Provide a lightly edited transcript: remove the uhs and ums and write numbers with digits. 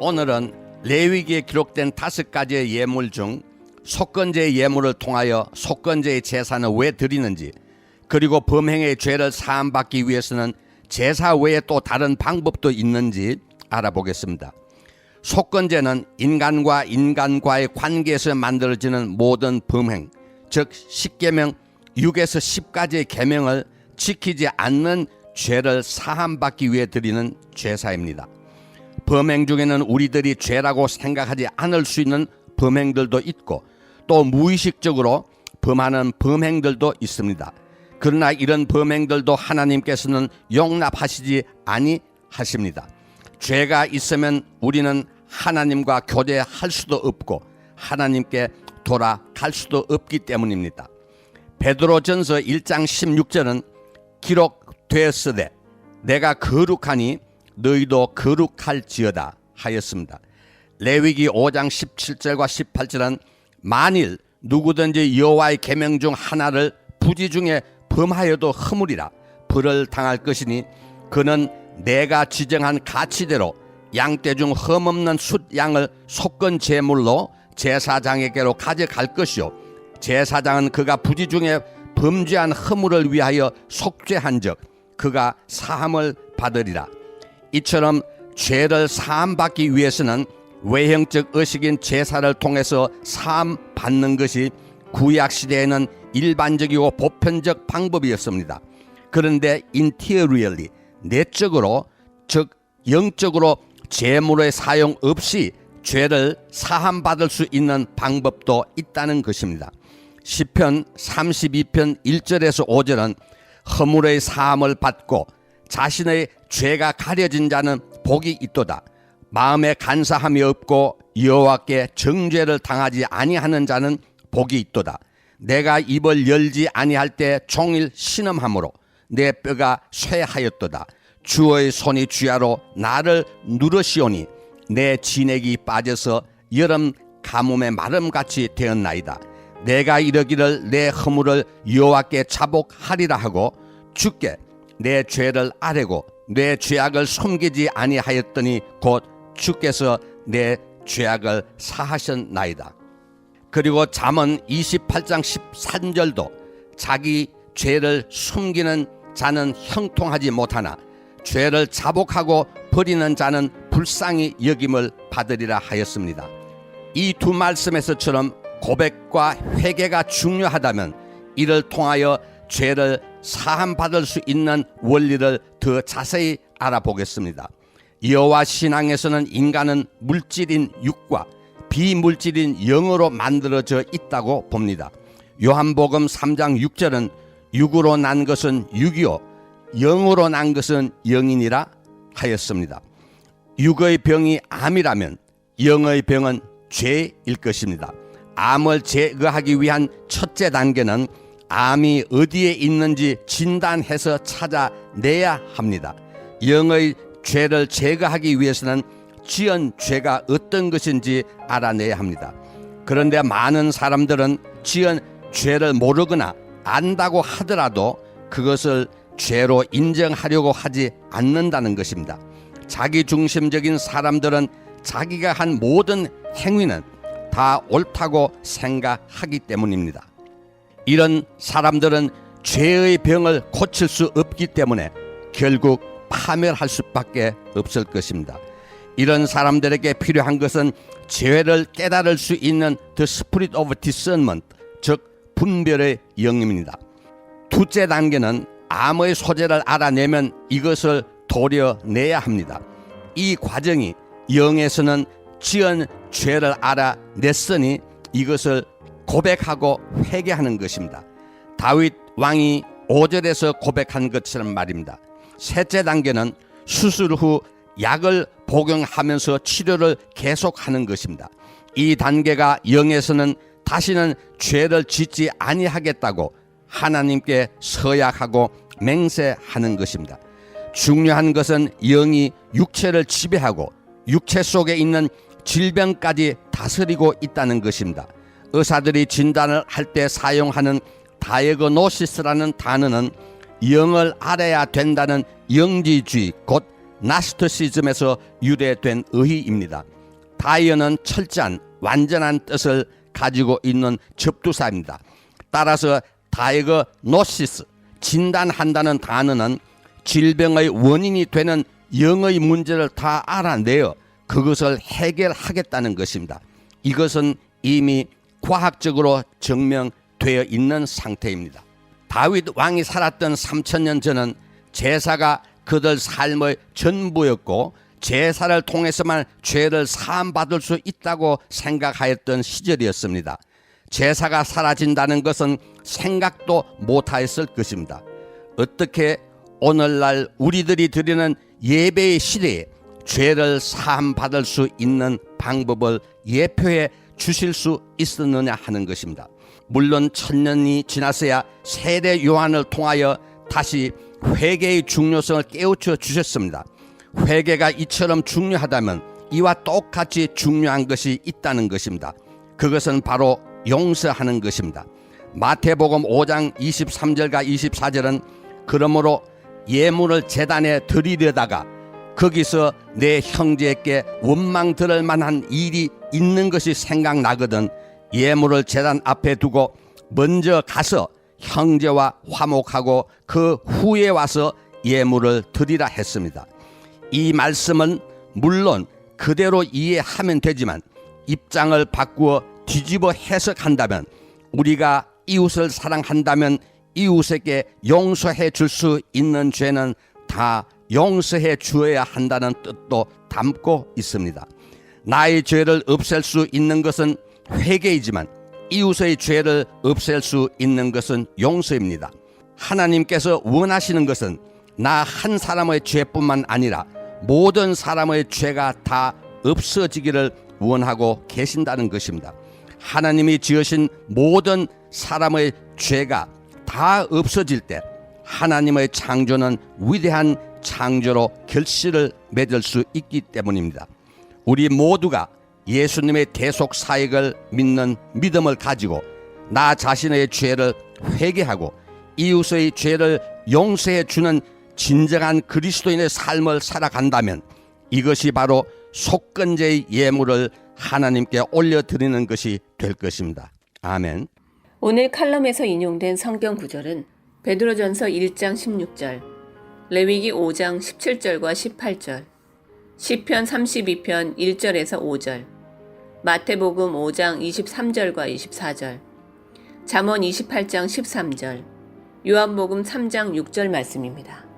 오늘은 레위기에 기록된 5가지의 예물 중 속건제의 예물을 통하여 속건제의 제사는 왜 드리는지, 그리고 범행의 죄를 사함받기 위해서는 제사 외에 또 다른 방법도 있는지 알아보겠습니다. 속건제는 인간과 인간과의 관계에서 만들어지는 모든 범행, 즉 10계명 6에서 10가지의 계명을 지키지 않는 죄를 사함받기 위해 드리는 제사입니다. 범행 중에는 우리들이 죄라고 생각하지 않을 수 있는 범행들도 있고 또 무의식적으로 범하는 범행들도 있습니다. 그러나 이런 범행들도 하나님께서는 용납하시지 아니하십니다. 죄가 있으면 우리는 하나님과 교제할 수도 없고 하나님께 돌아갈 수도 없기 때문입니다. 베드로전서 1장 16절은 기록되었으되 내가 거룩하니 너희도 거룩할지어다 하였습니다. 레위기 5장 17절과 18절은 만일 누구든지 여호와의 계명 중 하나를 부지 중에 범하여도 허물이라 벌을 당할 것이니 그는 내가 지정한 가치대로 양떼 중 흠없는 숫양을 속건 제물로 제사장에게로 가져갈 것이요 제사장은 그가 부지 중에 범죄한 허물을 위하여 속죄한즉 그가 사함을 받으리라. 이처럼 죄를 사함받기 위해서는 외형적 의식인 제사를 통해서 사함 받는 것이 구약시대에는 일반적이고 보편적 방법이었습니다. 그런데 interiorly, 내적으로, 즉 영적으로 제물의 사용 없이 죄를 사함받을 수 있는 방법도 있다는 것입니다. 시편 32편 1절에서 5절은 허물의 사함을 받고 자신의 죄가 가려진 자는 복이 있도다. 마음에 간사함이 없고 여호와께 정죄를 당하지 아니하는 자는 복이 있도다. 내가 입을 열지 아니할 때 종일 신음함으로 내 뼈가 쇠하였도다. 주의 손이 주야로 나를 누르시오니 내 진액이 빠져서 여름 가뭄의 마름같이 되었나이다. 내가 이르기를 내 허물을 여호와께 자복하리라 하고 주께 내 죄를 아뢰고 내 죄악을 숨기지 아니하였더니 곧 주께서 내 죄악을 사하셨나이다. 그리고 잠언 28장 13절도 자기 죄를 숨기는 자는 형통하지 못하나 죄를 자복하고 버리는 자는 불쌍히 여김을 받으리라 하였습니다. 이 두 말씀에서처럼 고백과 회개가 중요하다면 이를 통하여 죄를 사함받을 수 있는 원리를 더 자세히 알아보겠습니다. 여호와 신앙에서는 인간은 물질인 육과 비물질인 영으로 만들어져 있다고 봅니다. 요한복음 3장 6절은 육으로 난 것은 육이요 영으로 난 것은 영이니라 하였습니다. 육의 병이 암이라면 영의 병은 죄일 것입니다. 암을 제거하기 위한 첫째 단계는 암이 어디에 있는지 진단해서 찾아내야 합니다. 영의 죄를 제거하기 위해서는 지은 죄가 어떤 것인지 알아내야 합니다. 그런데 많은 사람들은 지은 죄를 모르거나 안다고 하더라도 그것을 죄로 인정하려고 하지 않는다는 것입니다. 자기중심적인 사람들은 자기가 한 모든 행위는 다 옳다고 생각하기 때문입니다. 이런 사람들은 죄의 병을 고칠 수 없기 때문에 결국 파멸할 수밖에 없을 것입니다. 이런 사람들에게 필요한 것은 죄를 깨달을 수 있는 The Spirit of Discernment, 즉 분별의 영입니다. 둘째 단계는 암의 소재를 알아내면 이것을 도려내야 합니다. 이 과정이 영에서는 지은 죄를 알아냈으니 이것을 고백하고 회개하는 것입니다. 다윗 왕이 5절에서 고백한 것처럼 말입니다. 셋째 단계는 수술 후 약을 복용하면서 치료를 계속하는 것입니다. 이 단계가 영에서는 다시는 죄를 짓지 아니하겠다고 하나님께 서약하고 맹세하는 것입니다. 중요한 것은 영이 육체를 지배하고 육체 속에 있는 질병까지 다스리고 있다는 것입니다. 의사들이 진단을 할 때 사용하는 다이어그노시스라는 단어는 영을 알아야 된다는 영지주의, 곧 나스티시즘에서 유래된 의의입니다. 다이어는 철저한 완전한 뜻을 가지고 있는 접두사입니다. 따라서 다이그노시스, 진단한다는 단어는 질병의 원인이 되는 영의 문제를 다 알아내어 그것을 해결하겠다는 것입니다. 이것은 이미 과학적으로 증명되어 있는 상태입니다. 다윗 왕이 살았던 3000년 전은 제사가 그들 삶의 전부였고 제사를 통해서만 죄를 사함받을 수 있다고 생각하였던 시절이었습니다. 제사가 사라진다는 것은 생각도 못하였을 것입니다. 어떻게 오늘날 우리들이 드리는 예배의 시대에 죄를 사함받을 수 있는 방법을 예표해 주실 수 있었느냐 하는 것입니다. 물론 1000년이 지났어야 세례 요한을 통하여 다시 회개의 중요성을 깨우쳐 주셨습니다. 회개가 이처럼 중요하다면 이와 똑같이 중요한 것이 있다는 것입니다. 그것은 바로 용서하는 것입니다. 마태복음 5장 23절과 24절은 그러므로 예물을 제단에 드리려다가 거기서 내 형제에게 원망 들을 만한 일이 있는 것이 생각나거든 예물을 제단 앞에 두고 먼저 가서 형제와 화목하고 그 후에 와서 예물을 드리라 했습니다. 이 말씀은 물론 그대로 이해하면 되지만 입장을 바꾸어 뒤집어 해석한다면 우리가 이웃을 사랑한다면 이웃에게 용서해 줄 수 있는 죄는 다 용서해 주어야 한다는 뜻도 담고 있습니다. 나의 죄를 없앨 수 있는 것은 회개이지만 이웃의 죄를 없앨 수 있는 것은 용서입니다. 하나님께서 원하시는 것은 나 한 사람의 죄뿐만 아니라 모든 사람의 죄가 다 없어지기를 원하고 계신다는 것입니다. 하나님이 지으신 모든 사람의 죄가 다 없어질 때 하나님의 창조는 위대한 창조로 결실을 맺을 수 있기 때문입니다. 우리 모두가 예수님의 대속 사역을 믿는 믿음을 가지고 나 자신의 죄를 회개하고 이웃의 죄를 용서해 주는 진정한 그리스도인의 삶을 살아간다면 이것이 바로 속건제의 예물을 하나님께 올려드리는 것이 될 것입니다. 아멘. 오늘 칼럼에서 인용된 성경 구절은 베드로전서 1장 16절, 레위기 5장 17절과 18절, 시편 32편 1절에서 5절, 마태복음 5장 23절과 24절, 잠언 28장 13절, 요한복음 3장 6절 말씀입니다.